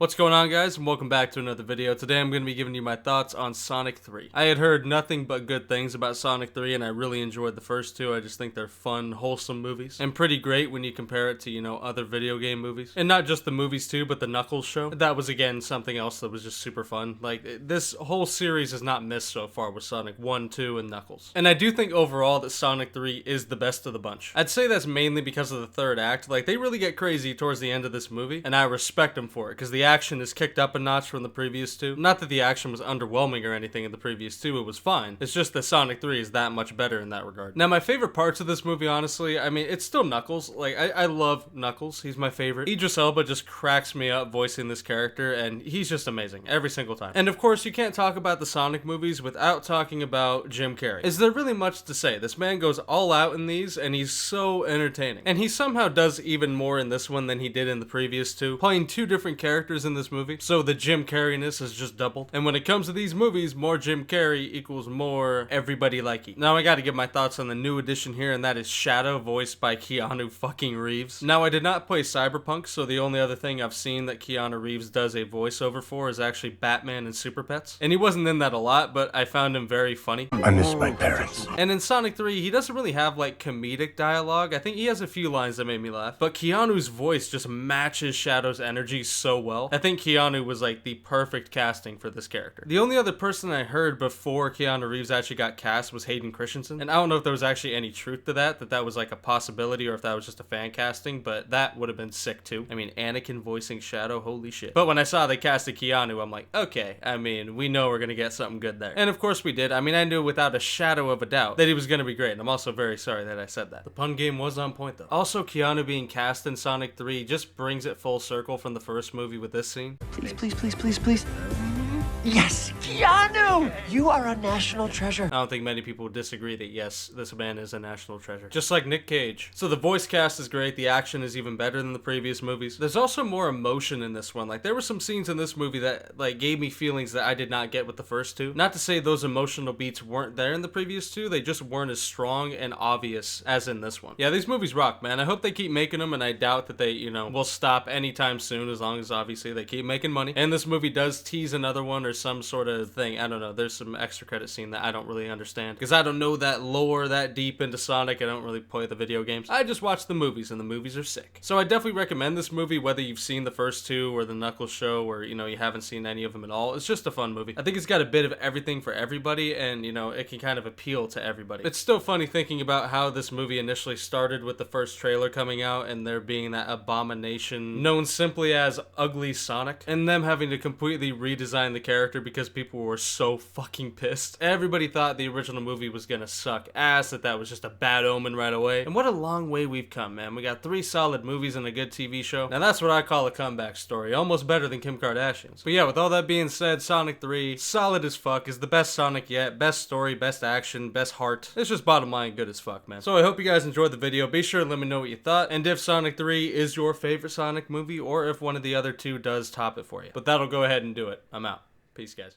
What's going on, guys, and welcome back to another video. Today I'm going to be giving you my thoughts on Sonic 3. I had heard nothing but good things about Sonic 3 and I really enjoyed the first two. I just think they're fun, wholesome movies and pretty great when you compare it to, other video game movies. And not just the movies too, but the Knuckles show. That was again something else that was just super fun. Like, this whole series has not missed so far with Sonic 1, 2, and Knuckles. And I do think overall that Sonic 3 is the best of the bunch. I'd say that's mainly because of the third act. Like, they really get crazy towards the end of this movie and I respect them for it because the action is kicked up a notch from the previous two. Not that the action was underwhelming or anything in the previous two, it was fine. It's just that Sonic 3 is that much better in that regard. Now, my favorite parts of this movie, honestly, I mean, it's still Knuckles. Like, I love Knuckles. He's my favorite. Idris Elba just cracks me up voicing this character, and he's just amazing every single time. And of course, you can't talk about the Sonic movies without talking about Jim Carrey. Is there really much to say? This man goes all out in these, and he's so entertaining. And he somehow does even more in this one than he did in the previous two, playing two different characters in this movie. So the Jim Carrey-ness is just doubled. And when it comes to these movies, more Jim Carrey equals more everybody likey. Now I gotta give my thoughts on the new addition here, and that is Shadow, voiced by Keanu fucking Reeves. Now, I did not play Cyberpunk, so the only other thing I've seen that Keanu Reeves does a voiceover for is actually Batman and Super Pets. And he wasn't in that a lot, but I found him very funny. I miss my parents. And in Sonic 3, he doesn't really have like comedic dialogue. I think he has a few lines that made me laugh, but Keanu's voice just matches Shadow's energy so well. I think Keanu was like the perfect casting for this character. The only other person I heard before Keanu Reeves actually got cast was Hayden Christensen, and I don't know if there was actually any truth to that was like a possibility or if that was just a fan casting, but that would have been sick too. I mean, Anakin voicing Shadow, holy shit. But when I saw they casted Keanu, I'm like, okay, I mean, we know we're gonna get something good there. And of course we did. I mean, I knew without a shadow of a doubt that he was gonna be great, and I'm also very sorry that I said that. The pun game was on point though. Also, Keanu being cast in Sonic 3 just brings it full circle from the first movie with this scene. Please, please, please, please, please. Yes, Keanu! You are a national treasure. I don't think many people would disagree that yes, this man is a national treasure. Just like Nick Cage. So the voice cast is great, the action is even better than the previous movies. There's also more emotion in this one. Like, there were some scenes in this movie that like gave me feelings that I did not get with the first two. Not to say those emotional beats weren't there in the previous two, they just weren't as strong and obvious as in this one. Yeah, these movies rock, man. I hope they keep making them, and I doubt that they, will stop anytime soon, as long as obviously they keep making money. And this movie does tease another one or some sort of thing. I don't know. There's some extra credit scene that I don't really understand because I don't know that lore that deep into Sonic. I don't really play the video games. I just watch the movies, and the movies are sick. So I definitely recommend this movie whether you've seen the first two or the Knuckles show, or you haven't seen any of them at all. It's just a fun movie. I think it's got a bit of everything for everybody, and it can kind of appeal to everybody. It's still funny thinking about how this movie initially started with the first trailer coming out and there being that abomination known simply as Ugly Sonic, and them having to completely redesign the character because people were so fucking pissed. Everybody thought the original movie was gonna suck ass, that was just a bad omen right away. And what a long way we've come, man. We got 3 solid movies and a good TV show. Now that's what I call a comeback story. Almost better than Kim Kardashian's. But yeah, with all that being said, Sonic 3, solid as fuck, is the best Sonic yet. Best story, best action, best heart. It's just bottom line good as fuck, man. So I hope you guys enjoyed the video. Be sure to let me know what you thought, and if Sonic 3 is your favorite Sonic movie, or if one of the other two does top it for you. But that'll go ahead and do it. I'm out. Peace, guys.